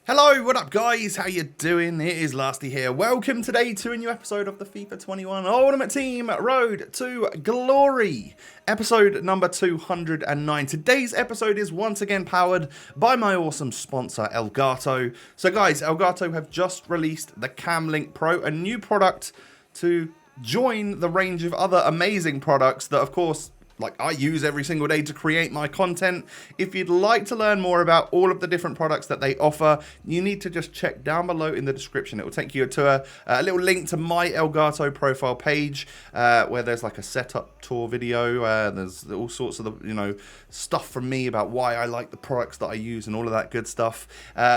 Hello, what up guys? How you doing? It is Lasty here. Welcome today to a new episode of the FIFA 21 Ultimate Team Road to Glory. Episode number 209. Today's episode is once again powered by my awesome sponsor, Elgato. So guys, Elgato have just released the CamLink Pro, a new product to join the range of other amazing products that, of course, I use every single day to create my content. If you'd like to learn more about all of the different products that they offer, you need to just check down below in the description. It will take you to a little link to my Elgato profile page where there's like a setup tour video. There's all sorts of stuff from me about why I like the products that I use and all of that good stuff.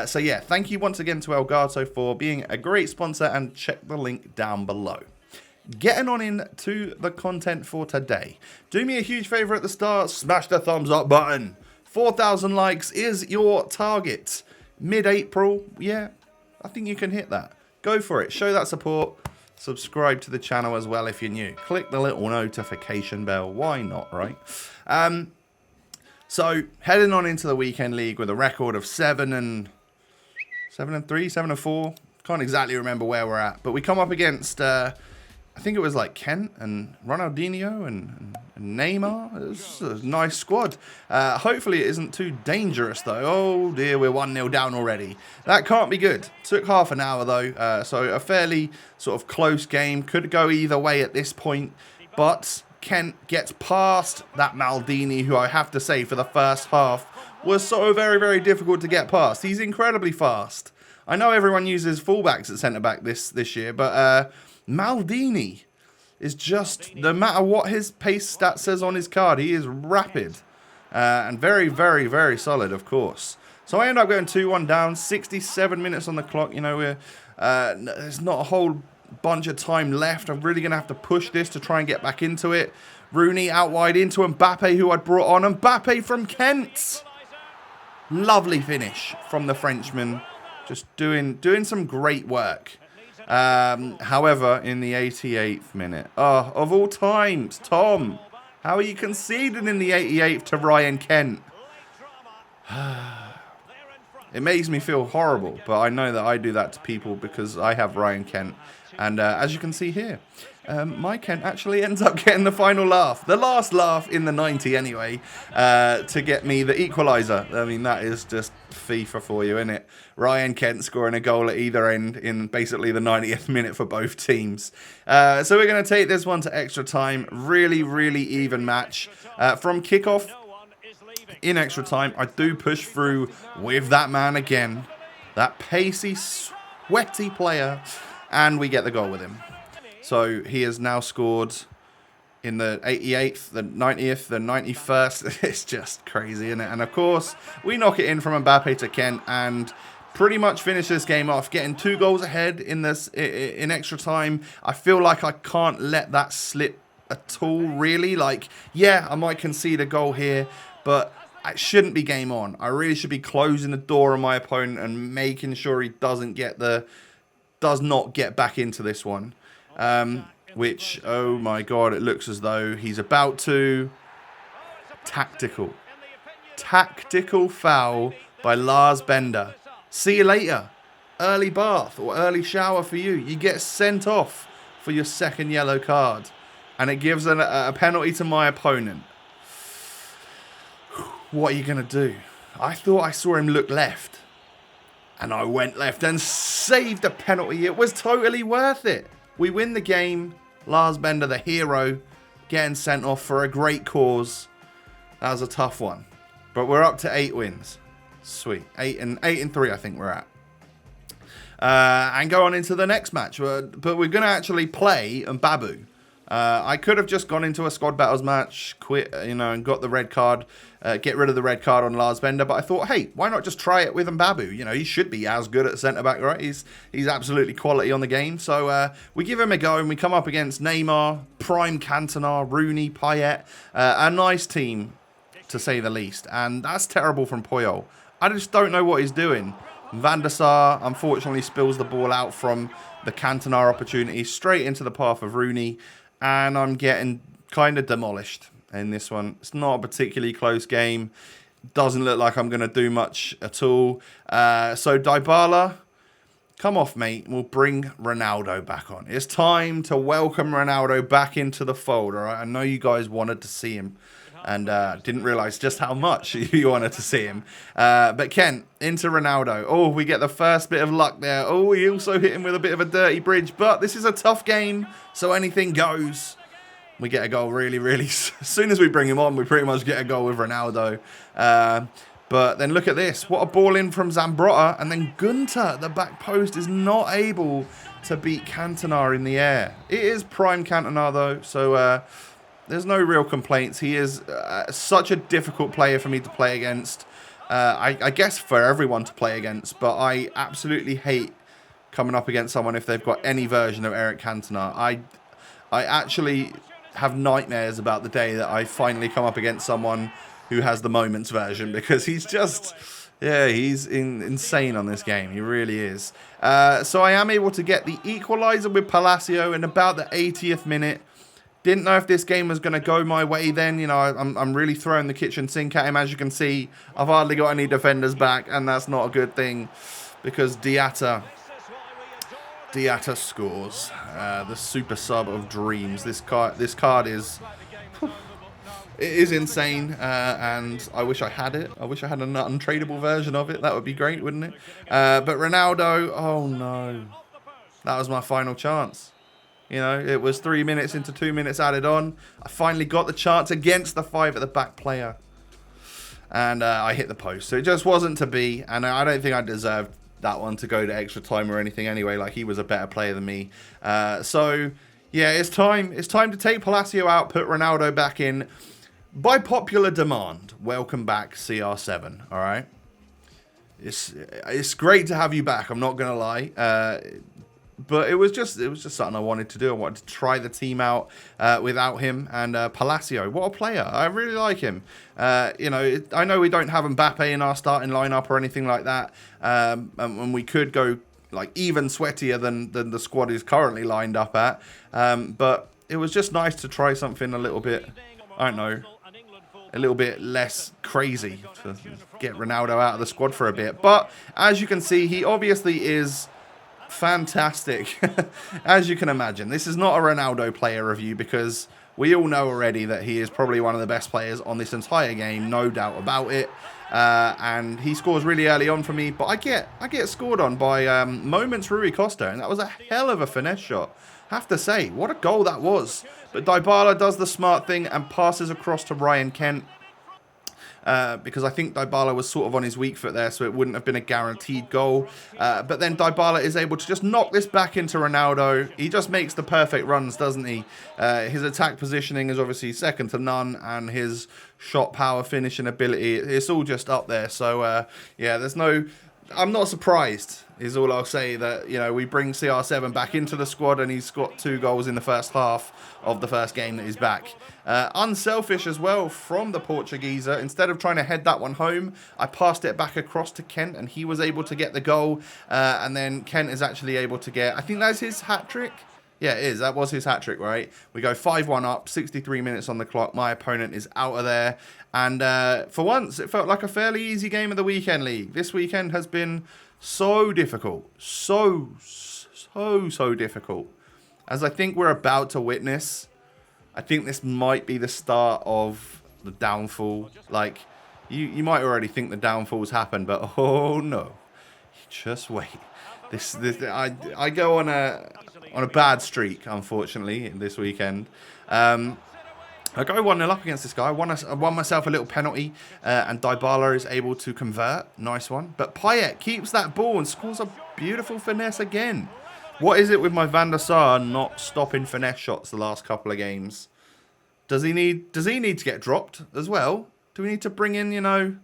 So yeah, thank you once again to Elgato for being a great sponsor, and check the link down below. Getting on into the content for today. Do me a huge favor at the start, smash the thumbs up button. 4,000 likes is your target. Mid-April, yeah, I think you can hit that. Go for it, show that support. Subscribe to the channel as well if you're new. Click the little notification bell, why not, right? So, heading on into the weekend league with a record of 7-3, 7-4. Can't exactly remember where we're at, but we come up against... I think it was like Kent and Ronaldinho and Neymar. It was a nice squad. Hopefully it isn't too dangerous though. Oh dear, we're 1-0 down already. That can't be good. Took half an hour though. So a fairly sort of close game. Could go either way at this point. But Kent gets past that Maldini, who I have to say for the first half was so very, very difficult to get past. He's incredibly fast. I know everyone uses fullbacks at centre-back this year, but... Maldini is just, no matter what his pace stat says on his card, he is rapid and very, very, very solid, of course. So I end up going 2-1 down, 67 minutes on the clock. You know, there's not a whole bunch of time left. I'm really going to have to push this to try and get back into it. Rooney out wide into Mbappe, who I'd brought on. Mbappe from Kent. Lovely finish from the Frenchman. Just doing some great work. However, in the 88th minute, of all times, Tom, how are you conceding in the 88th to Ryan Kent? It makes me feel horrible, but I know that I do that to people because I have Ryan Kent. And as you can see here, my Kent actually ends up getting the final laugh. The last laugh in the 90 anyway, to get me the equaliser. I mean, that is just FIFA for you, isn't it? Ryan Kent scoring a goal at either end in basically the 90th minute for both teams. So we're going to take this one to extra time. Really, really even match. From kickoff in extra time, I do push through with that man again. That pacey, sweaty player. And we get the goal with him. So he has now scored in the 88th, the 90th, the 91st. It's just crazy, isn't it? And of course, we knock it in from Mbappe to Kent and pretty much finish this game off, getting 2 goals ahead in extra time. I feel like I can't let that slip at all, really. Yeah, I might concede a goal here, but it shouldn't be game on. I really should be closing the door on my opponent and making sure he does not get back into this one. Which, oh my god, it looks as though he's about to... Tactical foul by Lars Bender. See you later. Early bath or early shower for you. You get sent off for your second yellow card. And it gives a penalty to my opponent. What are you going to do? I thought I saw him look left. And I went left and saved a penalty. It was totally worth it. We win the game. Lars Bender, the hero, getting sent off for a great cause. That was a tough one. But we're up to 8 wins. Sweet. 8 and 3, I think we're at. And go on into the next match. But we're going to actually play Mbabu. I could have just gone into a squad battles match, quit, and got the red card, get rid of the red card on Lars Bender. But I thought, hey, why not just try it with Mbabu? He should be as good at centre-back, right? He's absolutely quality on the game. So we give him a go, and we come up against Neymar, Prime Cantona, Rooney, Payet. A nice team, to say the least. And that's terrible from Puyol. I just don't know what he's doing. Van der Sar, unfortunately, spills the ball out from the Cantona opportunity straight into the path of Rooney. And I'm getting kind of demolished in this one. It's not a particularly close game. Doesn't look like I'm going to do much at all. So Dybala, come off, mate. We'll bring Ronaldo back on. It's time to welcome Ronaldo back into the fold, all right? I know you guys wanted to see him and didn't realise just how much you wanted to see him. But Kent, into Ronaldo. Oh, we get the first bit of luck there. Oh, we also hit him with a bit of a dirty bridge. But this is a tough game, so anything goes. We get a goal really, as soon as we bring him on, we pretty much get a goal with Ronaldo. But then look at this. What a ball in from Zambrotta. And then Gunter at the back post is not able to beat Cantona in the air. It is prime Cantona, though. So there's no real complaints. He is such a difficult player for me to play against. I guess for everyone to play against. But I absolutely hate coming up against someone if they've got any version of Eric Cantona. I actually have nightmares about the day that I finally come up against someone who has the moments version, because he's just, yeah, he's insane on this game. He really is. So I am able to get the equaliser with Palacio in about the 80th minute. Didn't know if this game was going to go my way then. You know, I'm really throwing the kitchen sink at him. As you can see, I've hardly got any defenders back, and that's not a good thing, because Diatta scores. The super sub of dreams. This card is... It is insane, and I wish I had it. I wish I had an untradeable version of it. That would be great, wouldn't it? But Ronaldo, oh no. That was my final chance. You know, it was 3 minutes into 2 minutes added on. I finally got the chance against the 5 at the back player. And I hit the post. So it just wasn't to be, and I don't think I deserved that one to go to extra time or anything anyway. Like, he was a better player than me. So, yeah, it's time. It's time to take Palacio out, put Ronaldo back in. By popular demand, welcome back CR7, all right? It's great to have you back, I'm not going to lie. But it was just something I wanted to do. I wanted to try the team out without him. And Palacio, what a player. I really like him. You know, I know we don't have Mbappe in our starting lineup or anything like that. And we could go like even sweatier than the squad is currently lined up at. But it was just nice to try something a little bit, I don't know, a little bit less crazy to get Ronaldo out of the squad for a bit. But as you can see, he obviously is fantastic, as you can imagine. This is not a Ronaldo player review, because we all know already that he is probably one of the best players on this entire game, no doubt about it. And he scores really early on for me, but I get scored on by Moments Rui Costa, and that was a hell of a finesse shot. Have to say, what a goal that was. But Dybala does the smart thing and passes across to Ryan Kent. Because I think Dybala was sort of on his weak foot there, so it wouldn't have been a guaranteed goal. But then Dybala is able to just knock this back into Ronaldo. He just makes the perfect runs, doesn't he? His attack positioning is obviously second to none, and his shot power, finishing ability, it's all just up there. So, yeah, there's no... I'm not surprised, is all I'll say, that, you know, we bring CR7 back into the squad and he's got 2 goals in the first half of the first game that he's back. Unselfish as well from the Portugueser. Instead of trying to head that one home, I passed it back across to Kent and he was able to get the goal. And then Kent is actually able to get, I think that's his hat-trick. Yeah, it is. That was his hat-trick, right? We go 5-1 up, 63 minutes on the clock. My opponent is out of there. And for once, it felt like a fairly easy game of the weekend league. This weekend has been so difficult. So difficult. As I think we're about to witness, I think this might be the start of the downfall. Like, you might already think the downfall's happened, but oh no. Just wait. I go on a bad streak, unfortunately, this weekend. I go 1-0 up against this guy. I won myself a little penalty, and Dybala is able to convert. Nice one. But Payet keeps that ball and scores a beautiful finesse again. What is it with my Van der Sar not stopping finesse shots the last couple of games? Does he need to get dropped as well? Do we need to bring in, you know,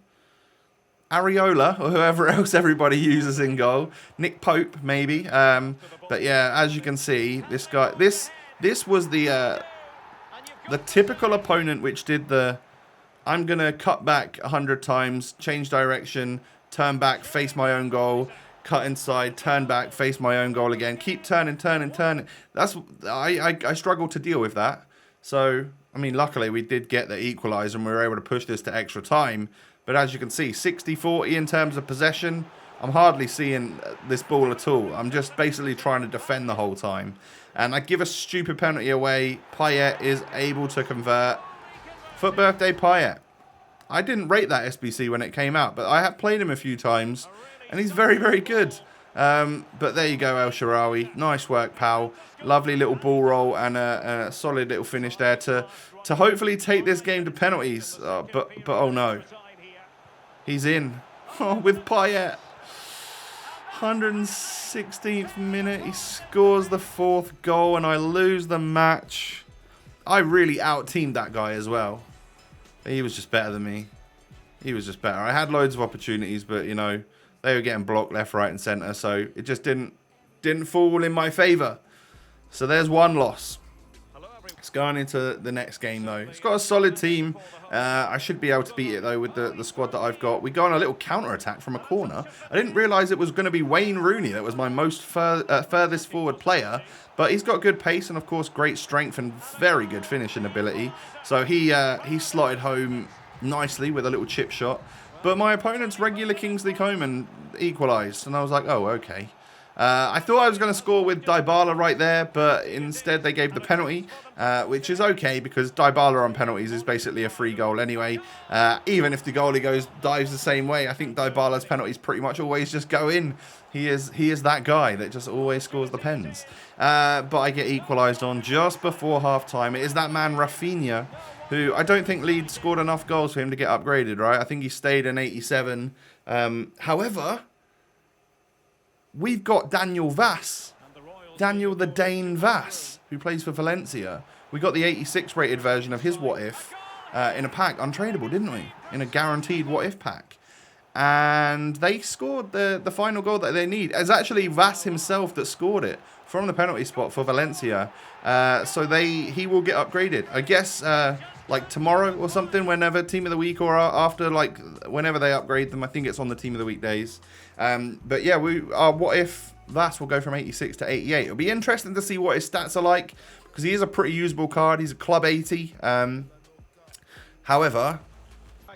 Areola or whoever else everybody uses in goal? Nick Pope, maybe. But yeah, as you can see, this guy, this was the typical opponent which did the, I'm going to cut back 100 times, change direction, turn back, face my own goal, cut inside, turn back, face my own goal again, keep turning. That's, I struggle to deal with that. So, I mean, luckily we did get the equaliser and we were able to push this to extra time. But as you can see, 60-40 in terms of possession. I'm hardly seeing this ball at all. I'm just basically trying to defend the whole time. And I give a stupid penalty away. Payet is able to convert. Foot birthday Payet. I didn't rate that SBC when it came out, but I have played him a few times, and he's very, very good. But there you go, El Shaarawy. Nice work, pal. Lovely little ball roll and a solid little finish there to hopefully take this game to penalties. But oh no. He's in. Oh, with Payet. 116th minute, he scores the 4th goal and I lose the match. I really out-teamed that guy as well. He was just better than me. He was just better. I had loads of opportunities, but, you know, they were getting blocked left, right and centre, so it just didn't fall in my favour. So there's one loss. It's going into the next game, though. It's got a solid team. I should be able to beat it, though, with the squad that I've got. We go on a little counter-attack from a corner. I didn't realise it was going to be Wayne Rooney that was my most furthest forward player. But he's got good pace and, of course, great strength and very good finishing ability. So he slotted home nicely with a little chip shot. But my opponent's regular Kingsley Coman equalised. And I was like, oh, okay. I thought I was going to score with Dybala right there, but instead they gave the penalty, which is okay because Dybala on penalties is basically a free goal anyway. Even if the goalie dives the same way, I think Dybala's penalties pretty much always just go in. He is that guy that just always scores the pens. But I get equalised on just before half-time. It is that man Rafinha, who I don't think Leeds scored enough goals for him to get upgraded, right? I think he stayed in 87. However, we've got Daniel Vass. Daniel the Dane Vass, who plays for Valencia. We got the 86 rated version of his What If in a pack, untradeable, didn't we? In a guaranteed What If pack. And they scored the final goal that they need. It's actually Vass himself that scored it from the penalty spot for Valencia. So he will get upgraded. I guess like tomorrow or something, whenever Team of the Week or after, like whenever they upgrade them. I think it's on the Team of the Week days. But yeah, What If Vass will go from 86 to 88. It'll be interesting to see what his stats are like because he is a pretty usable card. He's a club 80. However,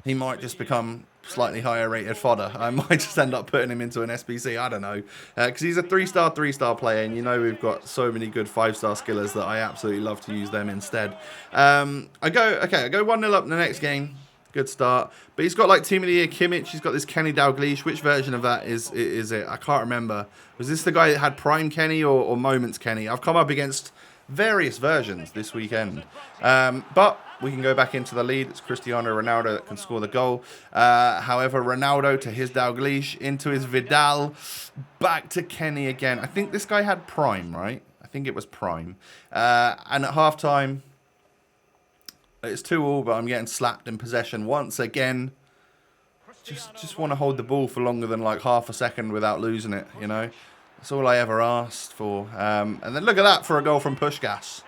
he might just become slightly higher rated fodder. I might just end up putting him into an SBC. I don't know. Because he's a 3-star player. And you know we've got so many good 5-star skillers that I absolutely love to use them instead. I go 1-0 up in the next game. Good start. But he's got like Team of the Year Kimmich. He's got this Kenny Dalglish. Which version of that is it? I can't remember. Was this the guy that had Prime Kenny or Moments Kenny? I've come up against various versions this weekend. But we can go back into the lead. It's Cristiano Ronaldo that can score the goal. However, Ronaldo to his Dalglish, into his Vidal, back to Kenny again. I think this guy had Prime, right? I think it was Prime. And at halftime, it's 2-2, but I'm getting slapped in possession once again. Just want to hold the ball for longer than like half a second without losing it, you know? That's all I ever asked for. And then look at that for a goal from Puskás.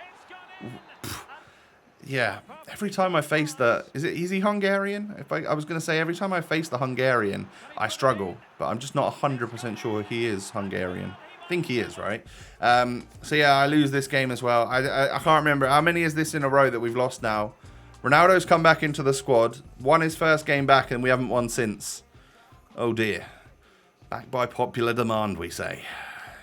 Yeah, every time I face is he Hungarian? I was going to say every time I face the Hungarian, I struggle. But I'm just not 100% sure he is Hungarian. I think he is, right? So yeah, I lose this game as well. I can't remember. How many is this in a row that we've lost now? Ronaldo's come back into the squad. Won his first game back and we haven't won since. Oh dear. Back by popular demand, we say.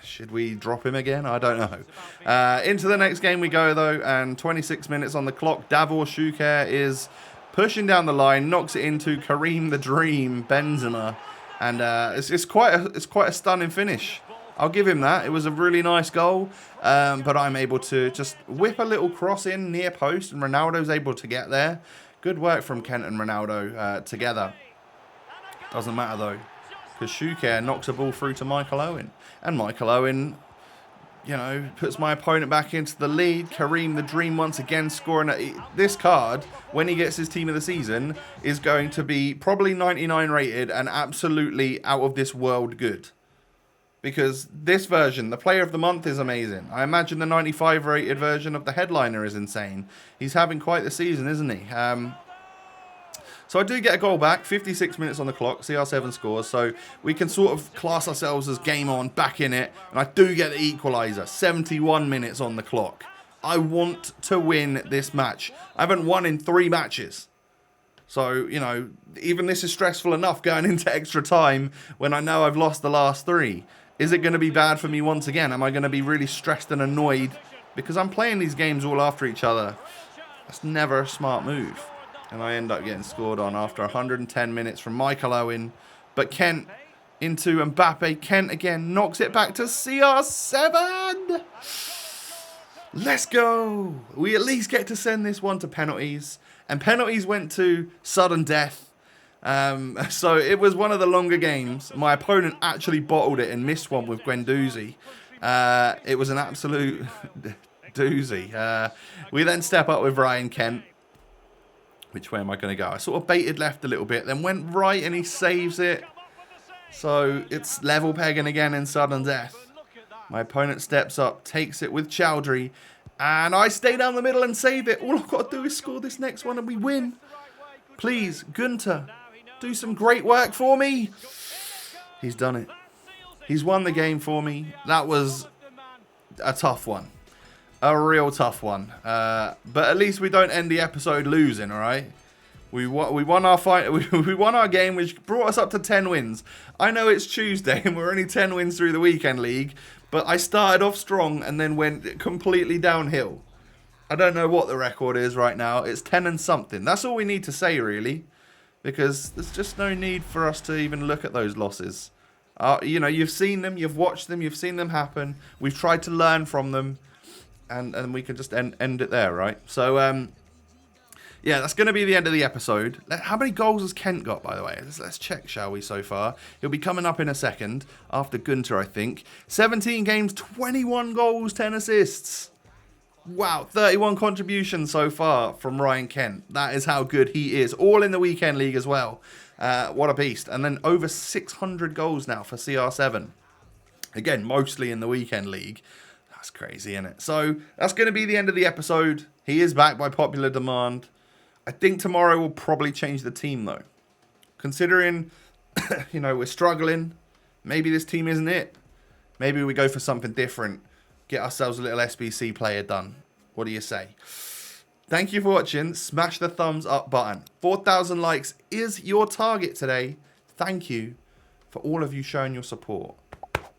Should we drop him again? I don't know. Into the next game we go, though, and 26 minutes on the clock. Davor Šuker is pushing down the line, knocks it into Kareem the Dream Benzema, and it's quite a stunning finish. I'll give him that. It was a really nice goal, but I'm able to just whip a little cross in near post, and Ronaldo's able to get there. Good work from Kent and Ronaldo together. Doesn't matter, though, because Šuker knocks a ball through to Michael Owen. And Michael Owen, you know, puts my opponent back into the lead. Kareem the Dream once again scoring. This card, when he gets his team of the season, is going to be probably 99 rated and absolutely out of this world good. Because this version, the player of the month, is amazing. I imagine the 95 rated version of the headliner is insane. He's having quite the season, isn't he? So I do get a goal back, 56 minutes on the clock, CR7 scores, so we can sort of class ourselves as game on, back in it, and I do get the equaliser, 71 minutes on the clock. I want to win this match. I haven't won in 3 matches. So, you know, even this is stressful enough going into extra time when I know I've lost the last 3. Is it going to be bad for me once again? Am I going to be really stressed and annoyed because I'm playing these games all after each other? That's never a smart move. And I end up getting scored on after 110 minutes from Michael Owen. But Kent into Mbappe. Kent again knocks it back to CR7. Let's go. We at least get to send this one to penalties. And penalties went to sudden death. So it was one of the longer games. My opponent actually bottled it and missed one with Guendouzi. It was an absolute doozy. We then step up with Ryan Kent. Which way am I going to go? I sort of baited left a little bit, then went right and he saves it. So it's level pegging again in sudden death. My opponent steps up, takes it with Chowdhury, and I stay down the middle and save it. All I've got to do is score this next one and we win. Please, Gunter, do some great work for me. He's done it. He's won the game for me. That was a tough one. A real tough one. But at least we don't end the episode losing, all right? We won our fight. We won our game, which brought us up to 10 wins. I know it's Tuesday and we're only 10 wins through the weekend league, but I started off strong and then went completely downhill. I don't know what the record is right now. It's 10 and something. That's all we need to say, really, because there's just no need for us to even look at those losses. You know, you've seen them, you've watched them, you've seen them happen. We've tried to learn from them. And we can just end it there, right? So, yeah, that's going to be the end of the episode. How many goals has Kent got, by the way? Let's check, shall we, so far. He'll be coming up in a second, after Gunter, I think. 17 games, 21 goals, 10 assists. Wow, 31 contributions so far from Ryan Kent. That is how good he is. All in the weekend league as well. What a beast. And then over 600 goals now for CR7. Again, mostly in the weekend league. That's crazy, isn't it? So that's going to be the end of the episode. He is back by popular demand. I think tomorrow will probably change the team, though. Considering, you know, we're struggling. Maybe this team isn't it. Maybe we go for something different. Get ourselves a little SBC player done. What do you say? Thank you for watching. Smash the thumbs up button. 4,000 likes is your target today. Thank you for all of you showing your support.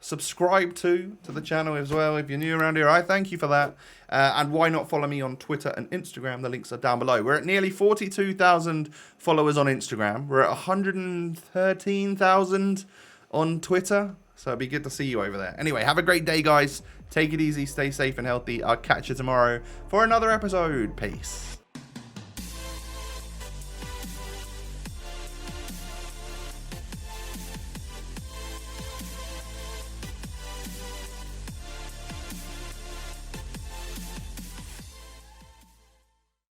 Subscribe to the channel as well if you're new around here. I thank you for that. And why not follow me on Twitter and Instagram? The links are down below. We're at nearly 42,000 followers on Instagram. We're at 113,000 on Twitter. So it'd be good to see you over there. Anyway, have a great day, guys. Take it easy. Stay safe and healthy. I'll catch you tomorrow for another episode. Peace.